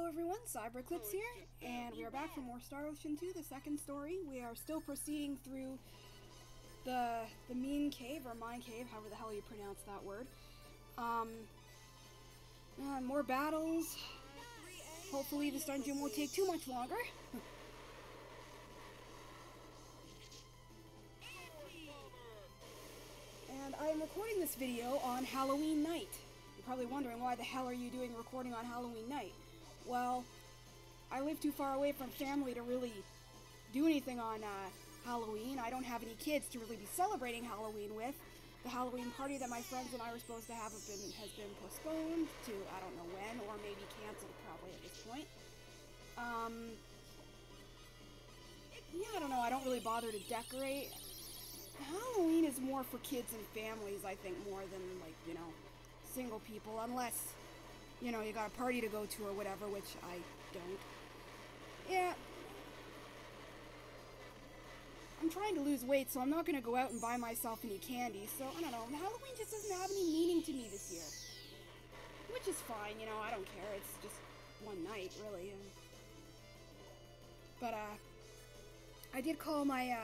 everyone, Cyberclips here, and we are back for more Star Ocean 2, the second story. We are still proceeding through the Mean Cave, or Mine Cave, however the hell you pronounce that word. More battles. Hopefully this dungeon won't take too much longer. And I am recording this video on Halloween night. You're probably wondering, why the hell are you doing recording on Halloween night? Well, I live too far away from family to really do anything on Halloween. I don't have any kids to really be celebrating Halloween with. The Halloween party that my friends and I were supposed to have has been postponed to I don't know when, or maybe canceled probably at this point. Yeah, I don't know. I don't really bother to decorate. Halloween is more for kids and families, I think, more than, like, you know, single people, unless, you know, you got a party to go to or whatever, which I don't. Yeah. I'm trying to lose weight, so I'm not going to go out and buy myself any candy, so, I don't know, Halloween just doesn't have any meaning to me this year. Which is fine, you know, I don't care, it's just one night, really. But, I did call my,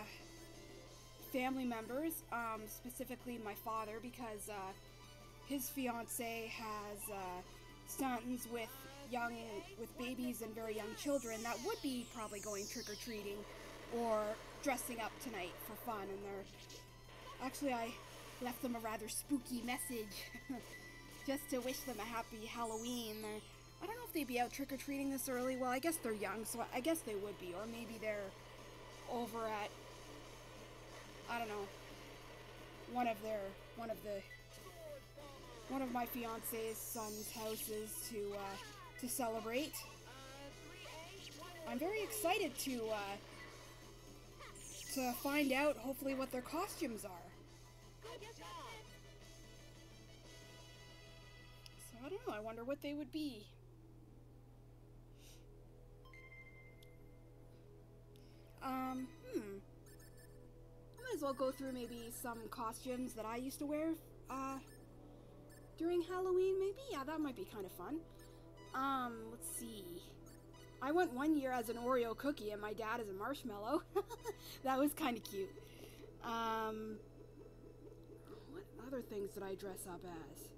family members, specifically my father, because, his fiance has sons with babies and very young children that would be probably going trick-or-treating or dressing up tonight for fun, and I left them a rather spooky message just to wish them a happy Halloween. I don't know if they'd be out trick-or-treating this early. Well, I guess they're young, so I guess they would be, or maybe they're over at, I don't know, one of my fiance's son's houses to celebrate. I'm very excited to find out, hopefully, what their costumes are. So I don't know, I wonder what they would be. I might as well go through maybe some costumes that I used to wear, during Halloween, maybe? Yeah, that might be kind of fun. Let's see. I went one year as an Oreo cookie and my dad as a marshmallow. That was kind of cute. What other things did I dress up as?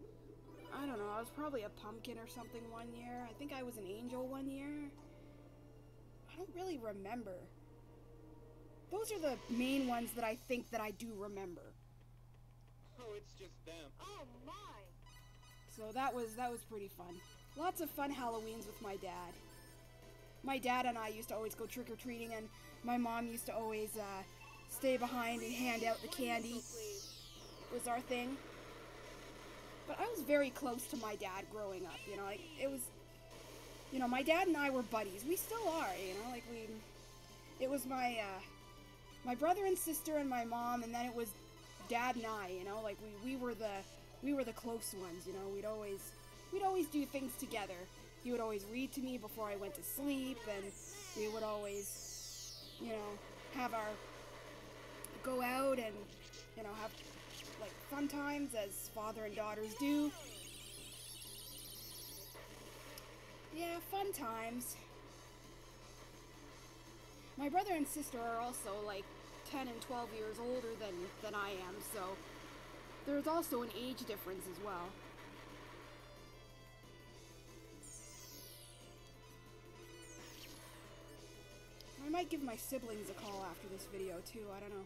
I don't know, I was probably a pumpkin or something one year. I think I was an angel one year. I don't really remember. Those are the main ones that I think that I do remember. Oh, it's just them. Oh my! So that was pretty fun. Lots of fun Halloweens with my dad. My dad and I used to always go trick-or-treating, and my mom used to always stay behind and hand out the candy. It was our thing. But I was very close to my dad growing up, you know, like, it was, you know, my dad and I were buddies. We still are, you know, like, it was my brother and sister and my mom, and then it was Dad and I, you know, like, we were the close ones, you know. We'd always do things together. He would always read to me before I went to sleep, and we would always, you know, go out and, you know, have, like, fun times as father and daughters do. Yeah, fun times. My brother and sister are also, like, 10 and 12 years older than I am, so there's also an age difference as well. I might give my siblings a call after this video, too, I don't know.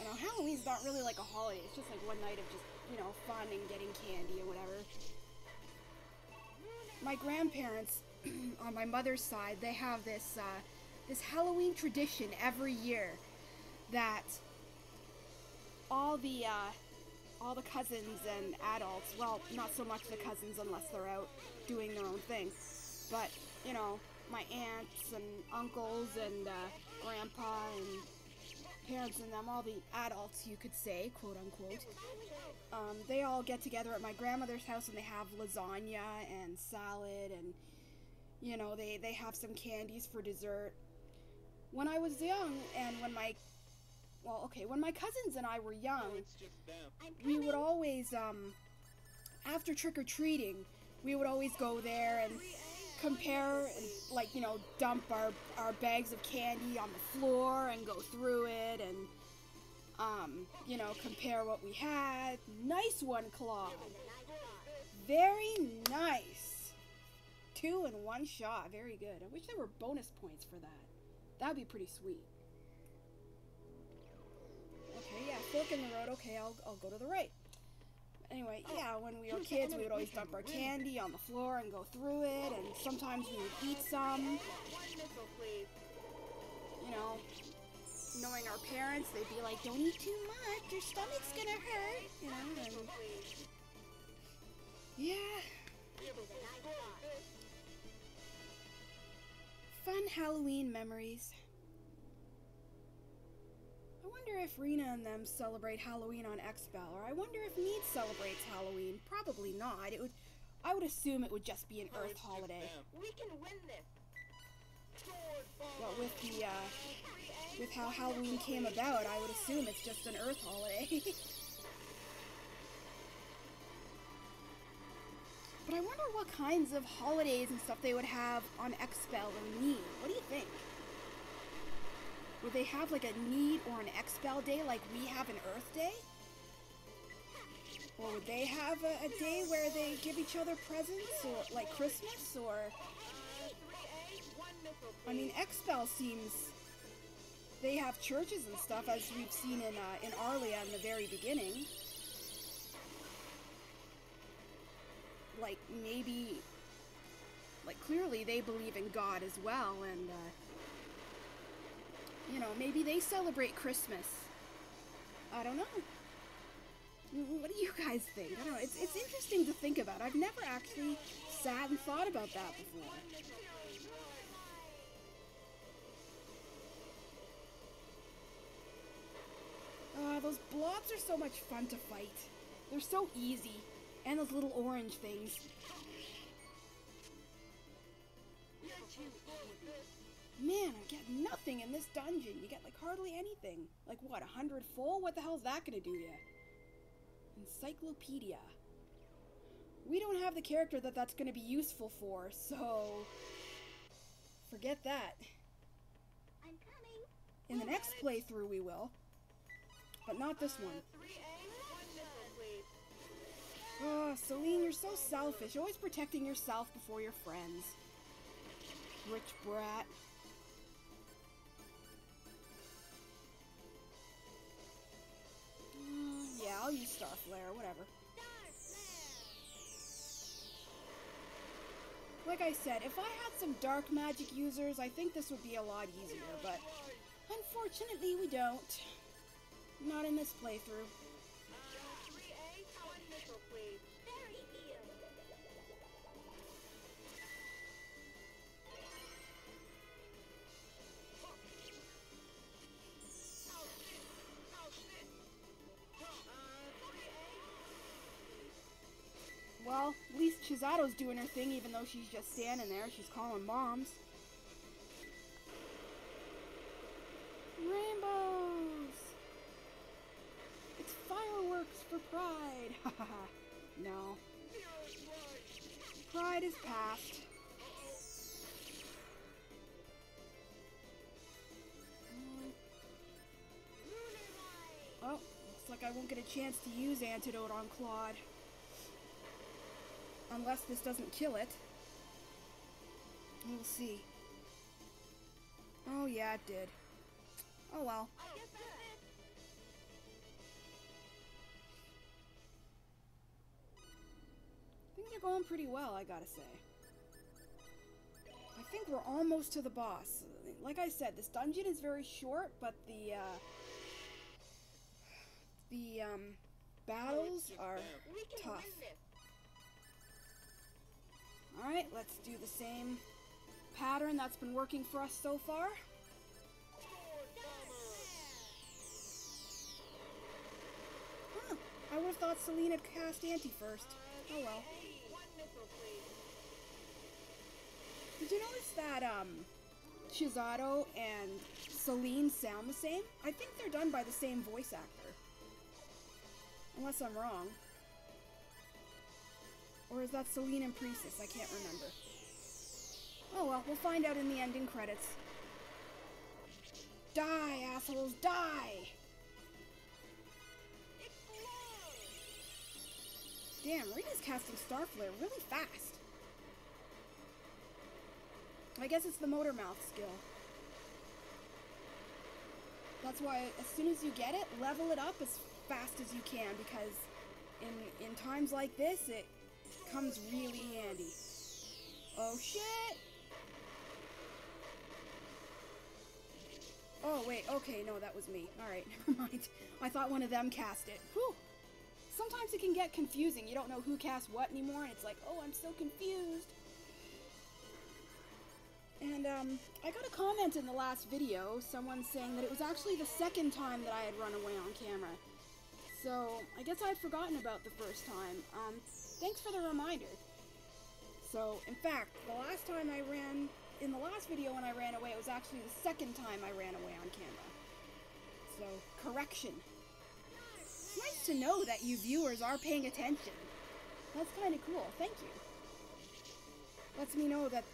I know, Halloween's not really like a holiday, it's just like one night of just, you know, fun and getting candy or whatever. My grandparents, on my mother's side, they have this Halloween tradition every year that all the cousins and adults, well, not so much the cousins unless they're out doing their own thing, but, you know, my aunts and uncles and grandpa and parents and them, all the adults, you could say, quote unquote, they all get together at my grandmother's house and they have lasagna and salad and, you know, they have some candies for dessert. When I was young, and when my cousins and I were young, we would always, after trick-or-treating, we would always go there and compare and, like, you know, dump our bags of candy on the floor and go through it and, you know, compare what we had. Nice one, Claude. Very nice. 2 in 1 shot. Very good. I wish there were bonus points for that. That'd be pretty sweet. Okay, yeah, fork in the road. Okay, I'll go to the right. Anyway, yeah, when we were kids, we would always dump our candy on the floor and go through it, and sometimes we would eat some. You know, knowing our parents, they'd be like, don't eat too much, your stomach's gonna hurt, you know, and yeah. Fun Halloween memories. I wonder if Rena and them celebrate Halloween on Expel, or I wonder if Need celebrates Halloween. Probably not. I would assume it would just be an Earth holiday. We can win this. But with how Halloween came about, I would assume it's just an Earth holiday. But I wonder what kinds of holidays and stuff they would have on Expel or Need. What do you think? Would they have like a Need or an Expel day like we have an Earth day? Or would they have a day where they give each other presents, or like Christmas, or... I mean, Expel seems... They have churches and stuff, as we've seen in Arlia in the very beginning. Like, maybe... Like, clearly they believe in God as well, and, you know, maybe they celebrate Christmas. I don't know. What do you guys think? I don't know. It's interesting to think about. I've never actually sat and thought about that before. Those blobs are so much fun to fight. They're so easy. And those little orange things. Man, I get nothing in this dungeon. You get, like, hardly anything. Like, what, 100 full? What the hell is that gonna do ya? Encyclopedia. We don't have the character that's gonna be useful for, so... Forget that. I'm coming. In the next playthrough we will. But not this one. Oh, Celine, you're so selfish. Always protecting yourself before your friends. Rich brat. Yeah, I'll use Star Flare, whatever. Like I said, if I had some dark magic users, I think this would be a lot easier, but unfortunately we don't. Not in this playthrough. Well, at least Chizato's doing her thing, even though she's just standing there. She's calling bombs. Rainbows! It's fireworks for Pride! Haha. No. Pride is past. Oh, looks like I won't get a chance to use Antidote on Claude. Unless this doesn't kill it. We'll see. Oh yeah, it did. Oh well. Things are going pretty well, I gotta say. I think we're almost to the boss. Like I said, this dungeon is very short, but the battles are tough. Alright, let's do the same pattern that's been working for us so far. Huh, I would have thought Celine had cast Anti first. Oh well. Did you notice that, Chisato and Celine sound the same? I think they're done by the same voice actor. Unless I'm wrong. Or is that Celine and Priestess? I can't remember. Oh well, we'll find out in the ending credits. Die, assholes, die! Damn, Rita's casting Starflare really fast. I guess it's the motor mouth skill. That's why as soon as you get it, level it up as fast as you can, because in times like this, it comes really handy. Oh shit! Oh wait, okay, no, that was me. Alright, never mind. I thought one of them cast it. Whew! Sometimes it can get confusing. You don't know who cast what anymore, and it's like, oh, I'm so confused. And, I got a comment in the last video, someone saying that it was actually the second time that I had run away on camera. So, I guess I had forgotten about the first time. Thanks for the reminder. So, in fact, the last time I ran, in the last video when I ran away, it was actually the second time I ran away on camera. So, correction. It's nice to know that you viewers are paying attention. That's kind of cool. Thank you. Lets me know that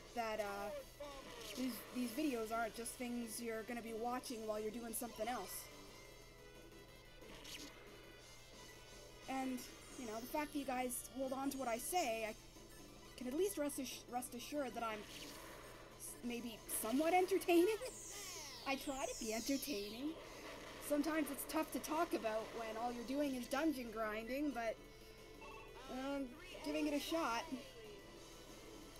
these videos aren't just things you're going to be watching while you're doing something else. And, you know, the fact that you guys hold on to what I say, I can at least rest assured that I'm maybe somewhat entertaining. I try to be entertaining. Sometimes it's tough to talk about when all you're doing is dungeon grinding, but giving it a shot.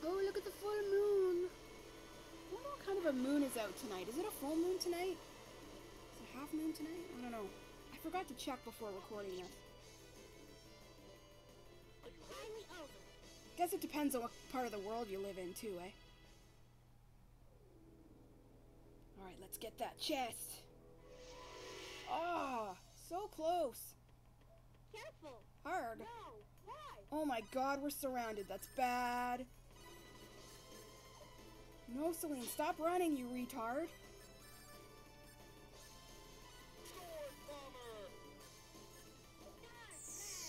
Oh, look at the full moon. I wonder what kind of a moon is out tonight. Is it a full moon tonight? Is it half moon tonight? I don't know. I forgot to check before recording this. Guess it depends on what part of the world you live in too, eh? Alright, let's get that chest. Ah, so close. Careful. Hard. No. Why? Oh my god, we're surrounded. That's bad. No, Celine, stop running, you retard.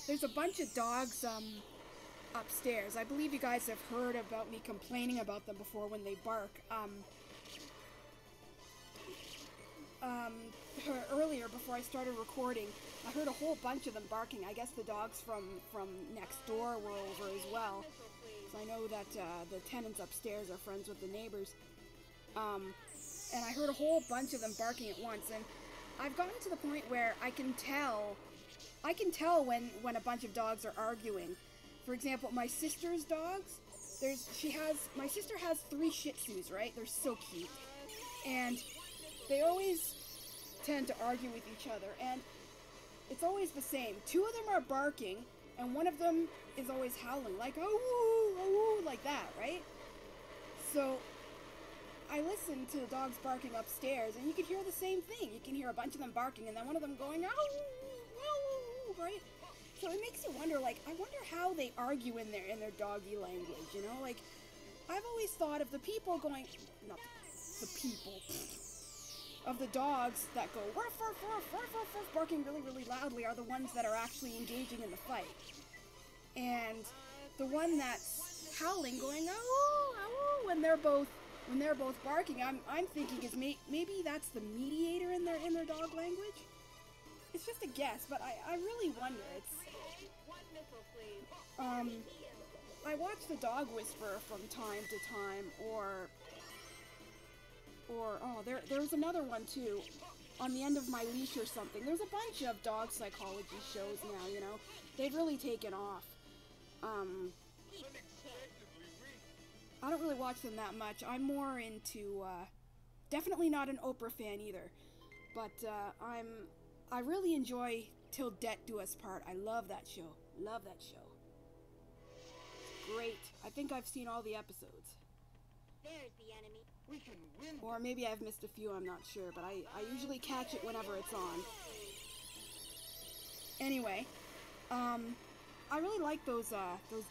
There's a bunch of dogs, upstairs. I believe you guys have heard about me complaining about them before when they bark. Earlier, before I started recording, I heard a whole bunch of them barking. I guess the dogs from next door were over as well. So I know that the tenants upstairs are friends with the neighbors. And I heard a whole bunch of them barking at once, and I've gotten to the point where I can tell when a bunch of dogs are arguing. For example, my sister's dogs, my sister has 3 Shih Tzus, right? They're so cute. And they always tend to argue with each other, and it's always the same. 2 of them are barking, and one of them is always howling, like, oh, oh, like that, right? So, I listen to the dogs barking upstairs, and you can hear the same thing. You can hear a bunch of them barking, and then one of them going, oh, right? So it makes you wonder, like, I wonder how they argue in their doggy language, you know? Like, I've always thought of the people going, not the people, of the dogs that go, ruff, ruff, ruff, ruff, ruff, ruff, barking really, really loudly are the ones that are actually engaging in the fight. And the one that's howling, going, oh, oh, when they're both barking, I'm thinking is maybe that's the mediator in their dog language. It's just a guess, but I really wonder. I watch the Dog Whisperer from time to time, or oh, there's another one too, On the End of My Leash or something. There's a bunch of dog psychology shows now, you know. They've really taken off. I don't really watch them that much. I'm more into, definitely not an Oprah fan either. But, I really enjoy Till Death Do Us Part. I love that show. Love that show. Great. I think I've seen all the episodes. There's the enemy. We can win. Or maybe I've missed a few, I'm not sure. But I usually catch it whenever it's on. Anyway, I really like those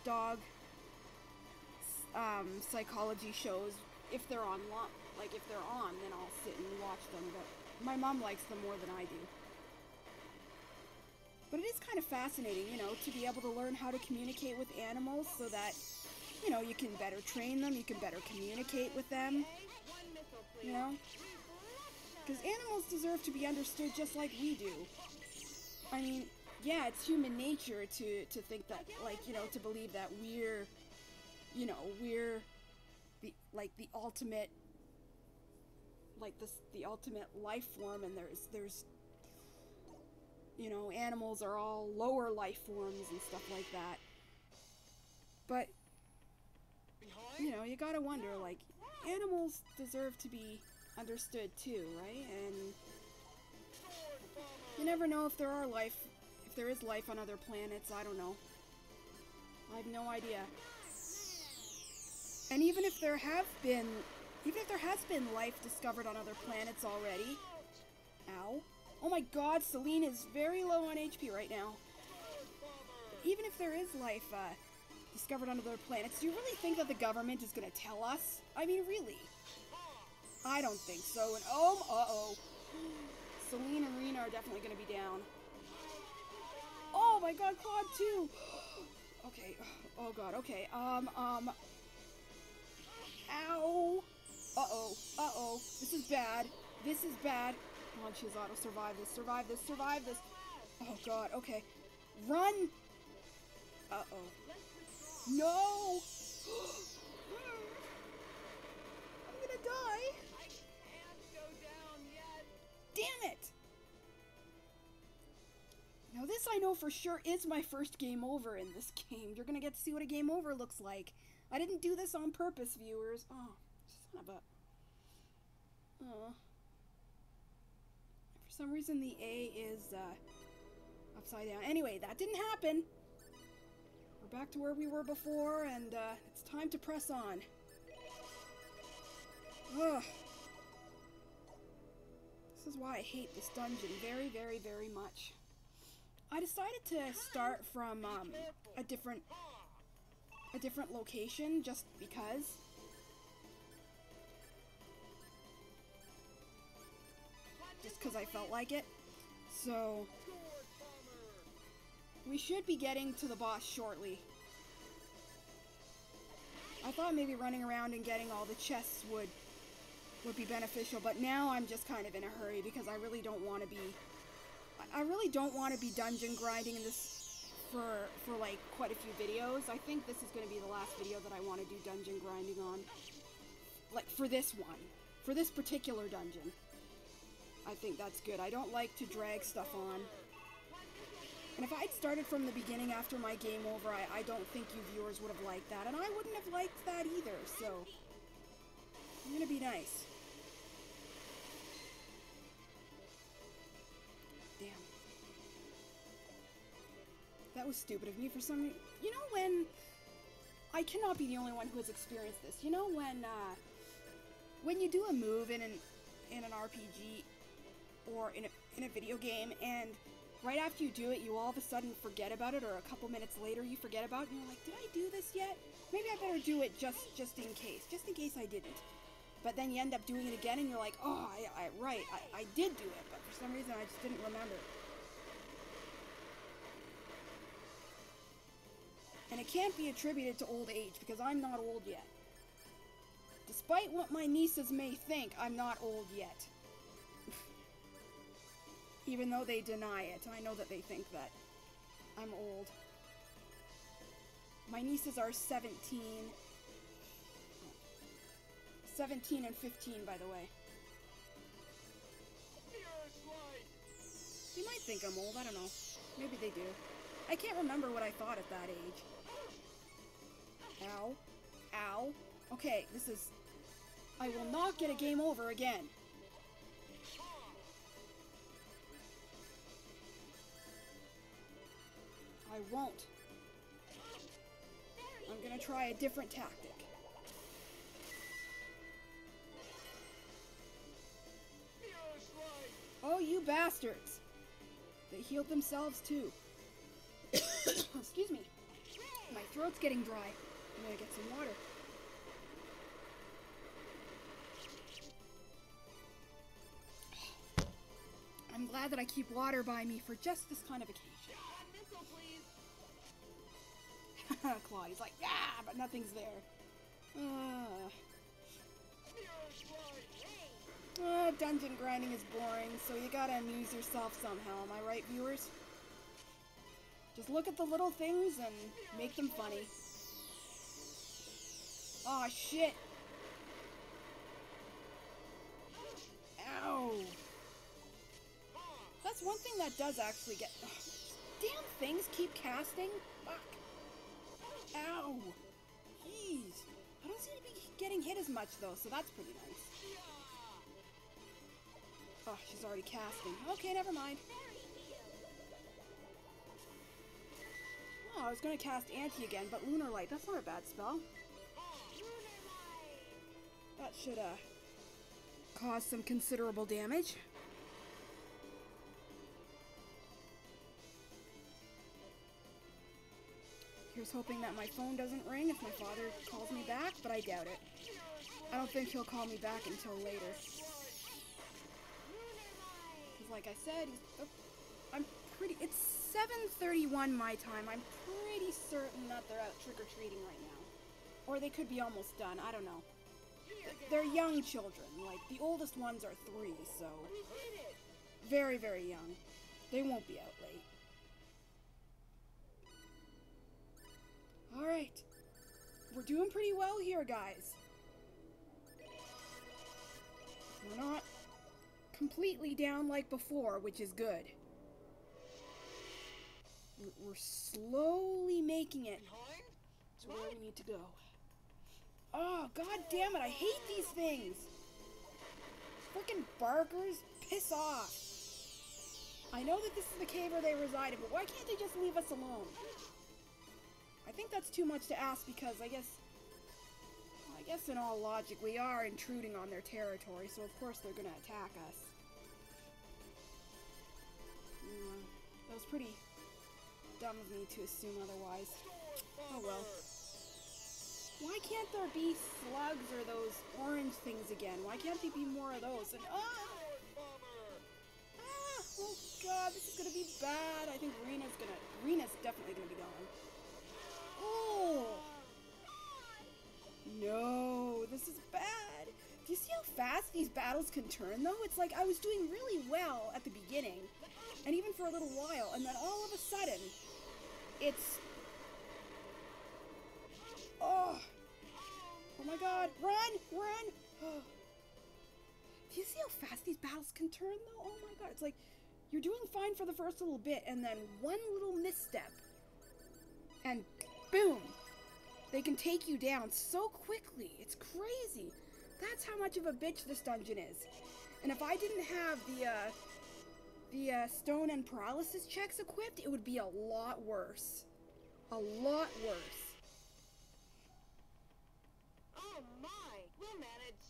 dog psychology shows. If they're on, if they're on, then I'll sit and watch them. But my mom likes them more than I do. But it is kind of fascinating, you know, to be able to learn how to communicate with animals so that, you know, you can better train them, you can better communicate with them, you know? Because animals deserve to be understood just like we do. I mean, yeah, it's human nature to think that, like, you know, to believe that we're, you know, we're the ultimate, like the ultimate life form, and there's you know, animals are all lower life forms and stuff like that. But, you know, you gotta wonder, like, animals deserve to be understood too, right? And you never know if there is life on other planets. I don't know. I have no idea. And even if there has been life discovered on other planets already, ow. Oh my god, Celine is very low on HP right now. Even if there is life discovered on other planets, do you really think that the government is gonna tell us? I mean, really? I don't think so. And uh-oh. Celine and Rena are definitely gonna be down. Oh my god, Claude too! Okay, oh god, okay, ow! Uh-oh, this is bad. Come on, Chisato, survive this. Oh god, okay. Run! Uh-oh. No! I'm gonna die! I can't go down yet. Damn it! Now this I know for sure is my first game over in this game. You're gonna get to see what a game over looks like. I didn't do this on purpose, viewers. Oh, son of a... Oh. For some reason the A is upside down. Anyway, that didn't happen. We're back to where we were before, and it's time to press on. Ugh. This is why I hate this dungeon very, very, very much. I decided to start from a different location just because. Just because I felt like it. So we should be getting to the boss shortly. I thought maybe running around and getting all the chests would be beneficial, but now I'm just kind of in a hurry because I really don't want to be dungeon grinding in this for like quite a few videos. I think this is going to be the last video that I want to do dungeon grinding on. Like for this one. For this particular dungeon. I think that's good. I don't like to drag stuff on. And if I'd started from the beginning after my game over, I don't think you viewers would have liked that. And I wouldn't have liked that either, so I'm gonna be nice. Damn. That was stupid of me for some reason. You know when... I cannot be the only one who has experienced this. You know when you do a move in an RPG or in a video game, and right after you do it, you all of a sudden forget about it, or a couple minutes later you forget about it, and you're like, did I do this yet? Maybe I better do it just in case I didn't. But then you end up doing it again, and you're like, oh, I did do it, but for some reason I just didn't remember. And it can't be attributed to old age, because I'm not old yet. Despite what my nieces may think, I'm not old yet. Even though they deny it, I know that they think that I'm old. My nieces are 17 and 15, by the way. You might think I'm old, I don't know. Maybe they do. I can't remember what I thought at that age. Ow. Ow. Okay, this is... I will not get a game over again. I won't. I'm gonna try a different tactic. Oh, you bastards! They healed themselves too. Excuse me. My throat's getting dry. I'm gonna get some water. I'm glad that I keep water by me for just this kind of occasion. One missile, please. Claude, he's like, yeah, but nothing's there. Dungeon grinding is boring, so you gotta amuse yourself somehow, am I right, viewers? Just look at the little things and make them funny. Aw, shit! Ow! That's one thing that does actually get... Ugh, damn things keep casting? Fuck. Ow! Jeez. I don't seem to be getting hit as much though, so that's pretty nice. Oh, she's already casting. Okay, never mind. Oh, I was gonna cast Anti again, but Lunar Light, that's not a bad spell. That should, cause some considerable damage. Here's hoping that my phone doesn't ring if my father calls me back, but I doubt it. I don't think he'll call me back until later. Because like I said, it's 7:31 my time. I'm pretty certain that they're out trick-or-treating right now. Or they could be almost done, I don't know. They're young children, like the oldest ones are 3, so very, very young. They won't be out late. Alright. We're doing pretty well here, guys. We're not completely down like before, which is good. We're slowly making it to where we need to go. Oh, god damn it, I hate these things! Frickin' barkers, piss off! I know that this is the cave where they resided, but why can't they just leave us alone? I think that's too much to ask because I guess in all logic we are intruding on their territory, so of course they're gonna attack us. That was pretty dumb of me to assume otherwise. Oh well. Why can't there be slugs or those orange things again? Why can't there be more of those? And oh god, this is gonna be bad. I think Rena's definitely gonna be gone. Oh no, this is bad. Do you see how fast these battles can turn though? It's like I was doing really well at the beginning, and even for a little while, and then all of a sudden, it's... Oh my god, run! Run! Oh. Do you see how fast these battles can turn though? Oh my god, it's like you're doing fine for the first little bit, and then one little misstep, and boom! They can take you down so quickly. It's crazy. That's how much of a bitch this dungeon is. And if I didn't have the stone and paralysis checks equipped, it would be a lot worse. A lot worse. Oh my, we'll manage.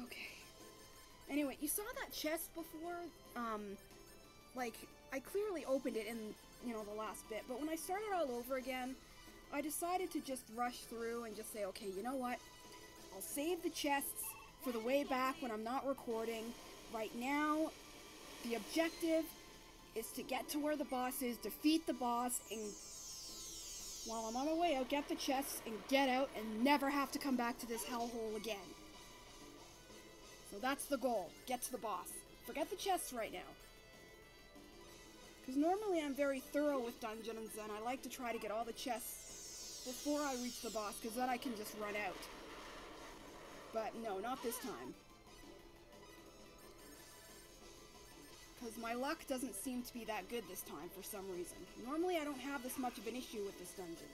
Okay. Anyway, you saw that chest before? Like, I clearly opened it in, you know, the last bit, but when I started all over again, I decided to just rush through and just say, okay, you know what? I'll save the chests for the way back when I'm not recording. Right now, the objective is to get to where the boss is, defeat the boss, and while I'm on my way out, get the chests and get out and never have to come back to this hellhole again. So that's the goal. Get to the boss. Forget the chests right now. Because normally I'm very thorough with dungeons and I like to try to get all the chests before I reach the boss, because then I can just run out. But no, not this time. Because my luck doesn't seem to be that good this time for some reason. Normally I don't have this much of an issue with this dungeon.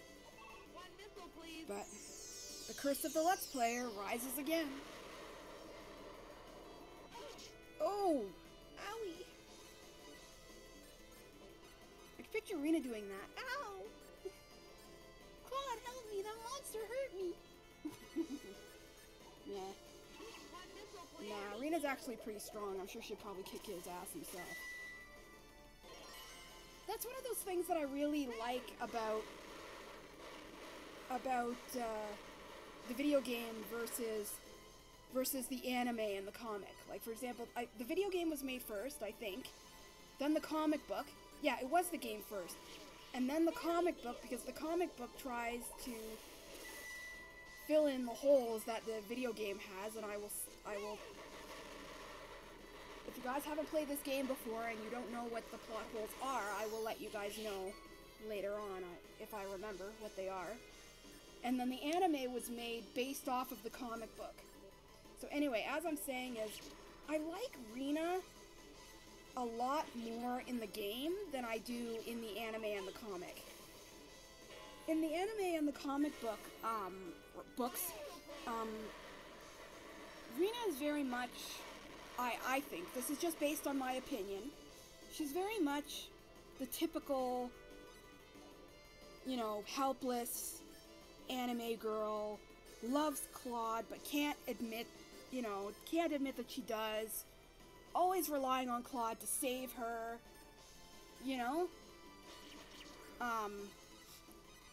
One missile, please. But the curse of the Let's Player rises again. Oh! Owie! I can picture Rena doing that. Ow! Claude, help me! That monster hurt me! Yeah. One missile, please. Nah, Rena's actually pretty strong. I'm sure she'd probably kick his ass himself. That's one of those things that I really like about the video game versus versus the anime and the comic. Like, for example, the video game was made first, I think. Then the comic book. Yeah, it was the game first. And then the comic book, because the comic book tries to fill in the holes that the video game has, and I will, if you guys haven't played this game before and you don't know what the plot holes are, I will let you guys know later on, if I remember what they are. And then the anime was made based off of the comic book. So anyway, as I'm saying is, I like Rena a lot more in the game than I do in the anime and the comic. In the anime and the comic book, books, Rena is very much, I think, this is just based on my opinion, she's very much the typical, you know, helpless anime girl, loves Claude, but can't admit that she does, always relying on Claude to save her, you know?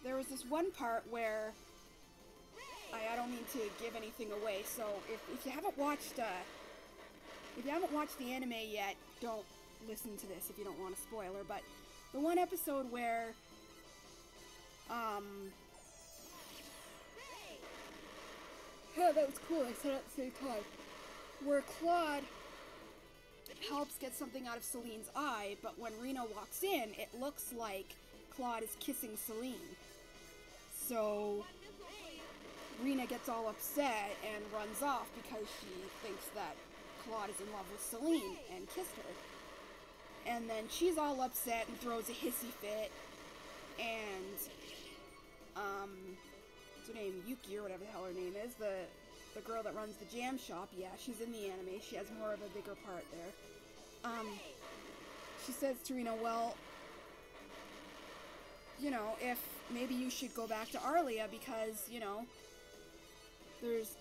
There was this one part where, I don't mean to give anything away, so if you haven't watched the anime yet, don't listen to this if you don't want a spoiler, but the one episode where, yeah, that was cool, I said it at the same time, where Claude helps get something out of Celine's eye, but when Rena walks in, it looks like Claude is kissing Celine. So Rena gets all upset and runs off because she thinks that Claude is in love with Celine and kissed her. And then she's all upset and throws a hissy fit, and what's her name, Yuki or whatever the hell her name is, the girl that runs the jam shop, yeah, she's in the anime, she has more of a bigger part there. She says to Rena, well, you know, if maybe you should go back to Arlia because, you know, there's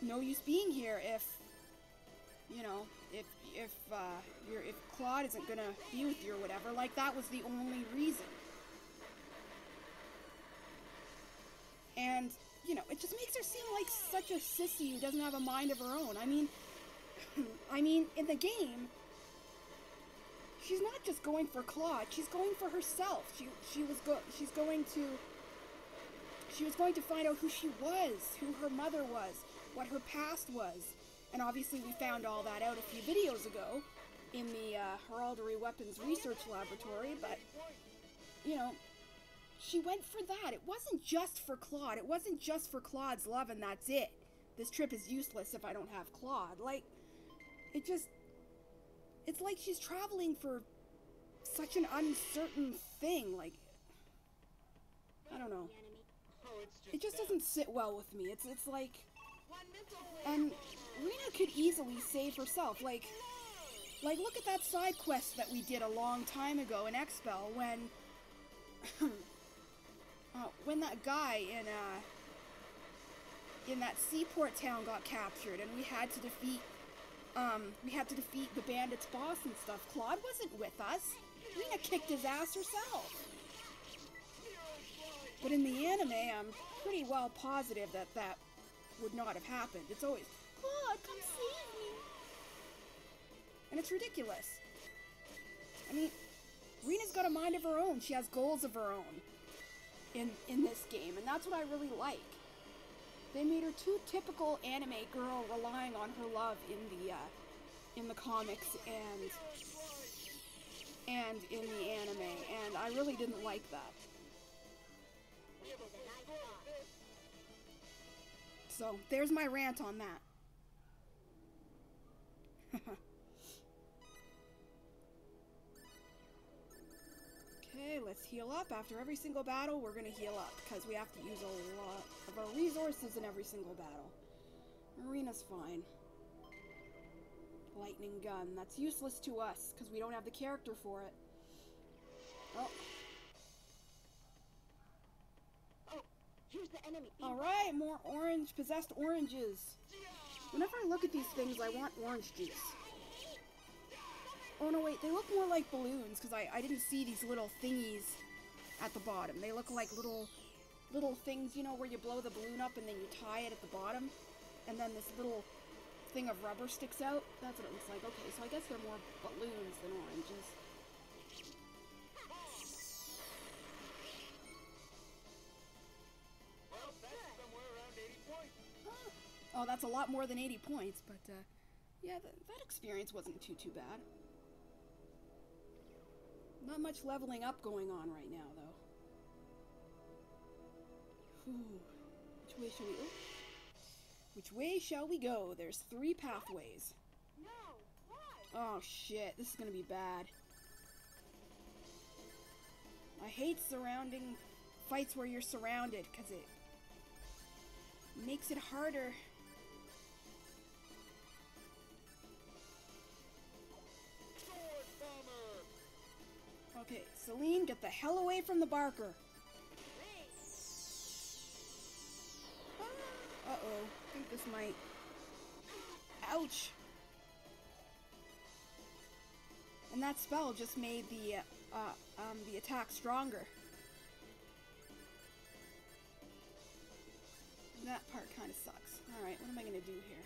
no use being here if, you know, if Claude isn't gonna be with you or whatever, like that was the only reason. And, you know, it just makes her seem like such a sissy who doesn't have a mind of her own. I mean, in the game, she's not just going for Claude, she's going for herself. She was going to find out who she was, who her mother was, what her past was. And obviously we found all that out a few videos ago in the Heraldry Weapons Research Laboratory, but, you know, she went for that. It wasn't just for Claude. It wasn't just for Claude's love and that's it. This trip is useless if I don't have Claude. Like, it's like she's traveling for such an uncertain thing. Like, I don't know. It just doesn't sit well with me. It's like, and Rena could easily save herself. Like look at that side quest that we did a long time ago in Expel when that guy in that seaport town got captured and we had to defeat the bandits' boss and stuff. Claude wasn't with us. Rena kicked his ass herself. But in the anime, I'm pretty well positive that would not have happened. It's always, Claude, come save me. And it's ridiculous. I mean, Rena's got a mind of her own. She has goals of her own in this game, and that's what I really like. They made her too typical anime girl relying on her love in the comics and in the anime, and I really didn't like that. So, there's my rant on that. Okay, let's heal up. After every single battle, we're gonna heal up, because we have to use a lot of our resources in every single battle. Arena's fine. Lightning gun. That's useless to us, because we don't have the character for it. Oh. Here's the enemy. Alright, more possessed oranges. Whenever I look at these things, I want orange juice. Oh no, wait, they look more like balloons, because I didn't see these little thingies at the bottom. They look like little things, you know, where you blow the balloon up and then you tie it at the bottom. And then this little thing of rubber sticks out. That's what it looks like. Okay, so I guess they're more balloons than oranges. Well, that's somewhere around 80 points. Oh, that's a lot more than 80 points, but yeah, that experience wasn't too bad. Not much leveling up going on right now, though. Whew. Which way shall we? Oh. Which way shall we go? There's 3 pathways. No! Why? Oh shit, this is gonna be bad. I hate surrounding fights where you're surrounded, because it makes it harder. Sword bomber. Okay, Celine, get the hell away from the Barker. Uh-oh, I think this might... Ouch! And that spell just made the attack stronger. That part kind of sucks. Alright, what am I gonna do here?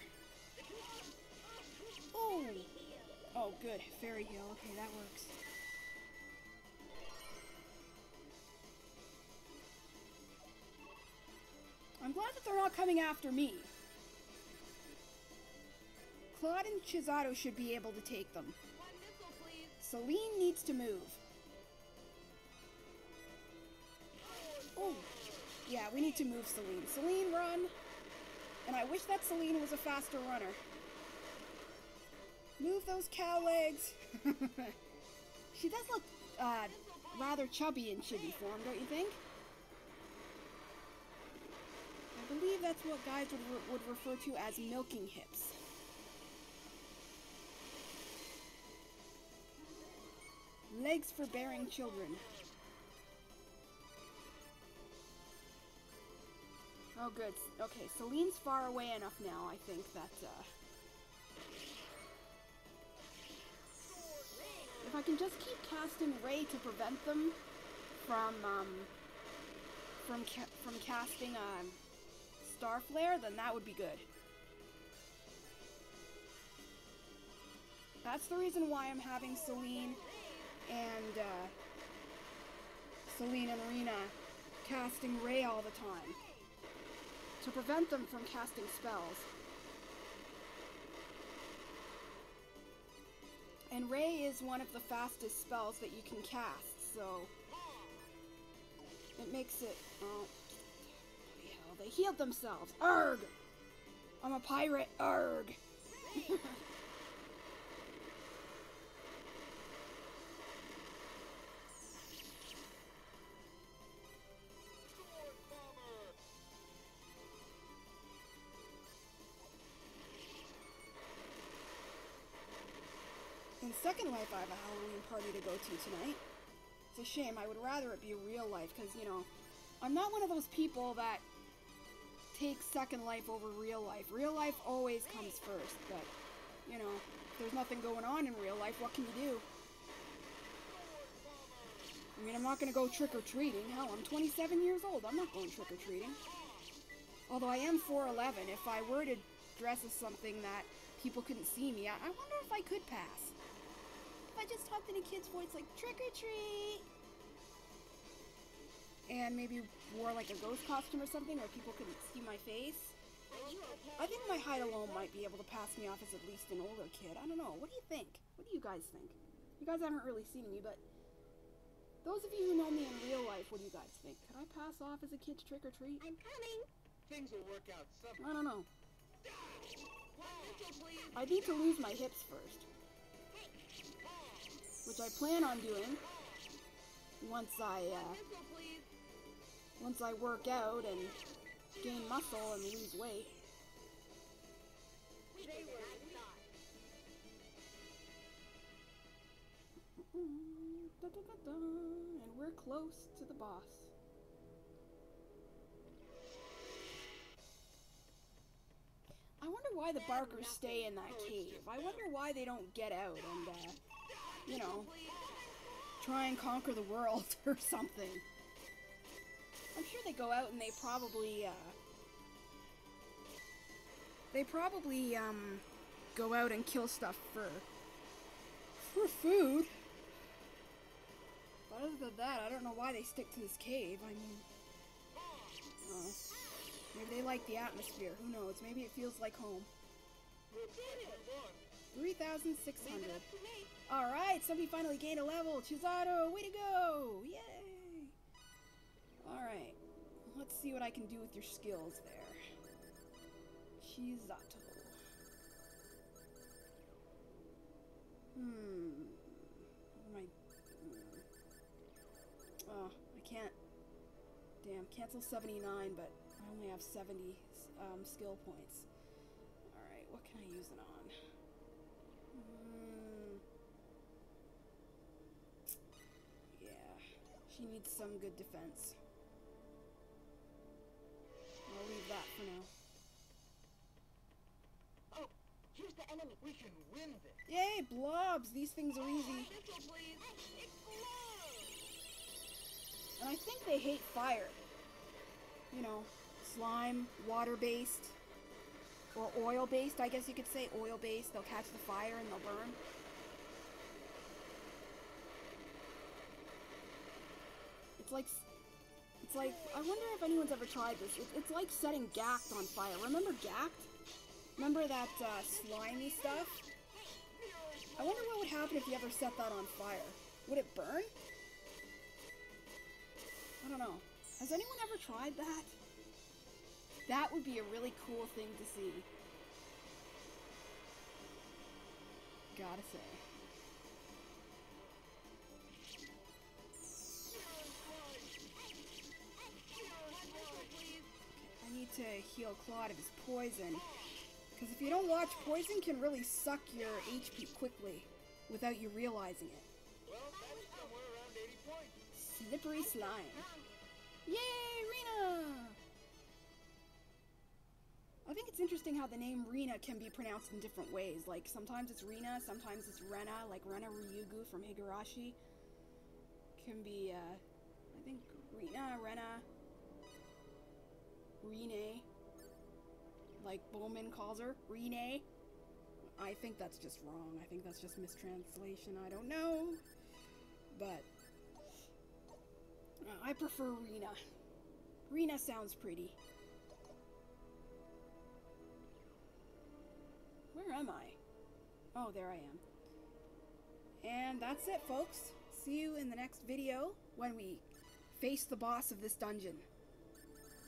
Oh! Oh, good. Fairy heal. Okay, that works. I'm glad that they're not coming after me. Claude and Chisato should be able to take them. 1 missile, please. Celine needs to move. Oh, yeah, we need to move Celine. Celine, run! And I wish that Celine was a faster runner. Move those cow legs! She does look rather chubby in chibi form, don't you think? I believe that's what guys would refer to as milking hips. Legs for bearing children. Oh, good. Okay, Celine's far away enough now, I think, that, if I can just keep casting Ray to prevent them from casting, Star Flare, then that would be good. That's the reason why I'm having Celine and Rena casting Ray all the time. To prevent them from casting spells. And Ray is one of the fastest spells that you can cast, so it makes it... Oh, bloody hell, they healed themselves. Arg! I'm a pirate, arg! Sword bomber. In Second Life, I have a Halloween party to go to tonight. It's a shame. I would rather it be real life, because, you know, I'm not one of those people that takes Second Life over real life. Real life always comes first, but, you know, if there's nothing going on in real life, what can you do? I mean, I'm not going to go trick-or-treating. Hell, I'm 27 years old. I'm not going trick-or-treating. Although I am 4'11". If I were to dress as something that people couldn't see me, I wonder if I could pass. If I just talked in a kid's voice like, trick-or-treat! And maybe wore like a ghost costume or something where people couldn't see my face. I think my height alone might be able to pass me off as at least an older kid. I don't know. What do you think? What do you guys think? You guys haven't really seen me, but those of you who know me in real life, what do you guys think? Could I pass off as a kid's trick-or-treat? I'm coming. Things will work out somehow. I don't know. 1 missile, please. I need to lose my hips first. Which I plan on doing once I, 1 missile, please. once I work out and gain muscle and lose weight. They were not. And we're close to the boss. I wonder why the Barkers stay in that cave. I wonder why they don't get out and, you know, try and conquer the world or something. I'm sure they go out and they probably go out and kill stuff for food. But other than that, I don't know why they stick to this cave. I mean, maybe they like the atmosphere. Who knows? Maybe it feels like home. Looks like we won. 3,600. Leave it up to me. Alright, somebody finally gained a level. Chisato, way to go! Yay! Alright, let's see what I can do with your skills there. Chisato. What am Oh, I can't. Damn, cancel 79, but I only have 70 skill points. Alright, what can I use it on? Yeah, she needs some good defense. I'll leave that for now. Oh, here's the enemy. We can win this. Yay, blobs! These things are easy. Missile, please. Explode! And I think they hate fire. You know, slime, water-based, or oil-based, I guess you could say. Oil-based, they'll catch the fire and they'll burn. It's like, I wonder if anyone's ever tried this. It's like setting Gact on fire. Remember Gact? Remember that slimy stuff? I wonder what would happen if you ever set that on fire. Would it burn? I don't know. Has anyone ever tried that? That would be a really cool thing to see. Gotta say. I need to heal Claude of his poison. Because if you don't watch, poison can really suck your HP quickly without you realizing it. Well, that's somewhere around 80 points. Slippery slime. Yay, Rena! I think it's interesting how the name Rena can be pronounced in different ways. Like, sometimes it's Rena, sometimes it's Rena, like Rena Ryugu from Higurashi. Can be, I think Rena, Rene. Like Bowman calls her, Rene. I think that's just wrong. I think that's just mistranslation. I don't know. But I prefer Rena. Rena sounds pretty. Where am I? Oh, there I am. And that's it, folks. See you in the next video when we face the boss of this dungeon.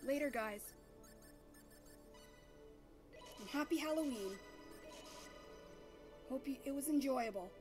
Later, guys. And happy Halloween. Hope it was enjoyable.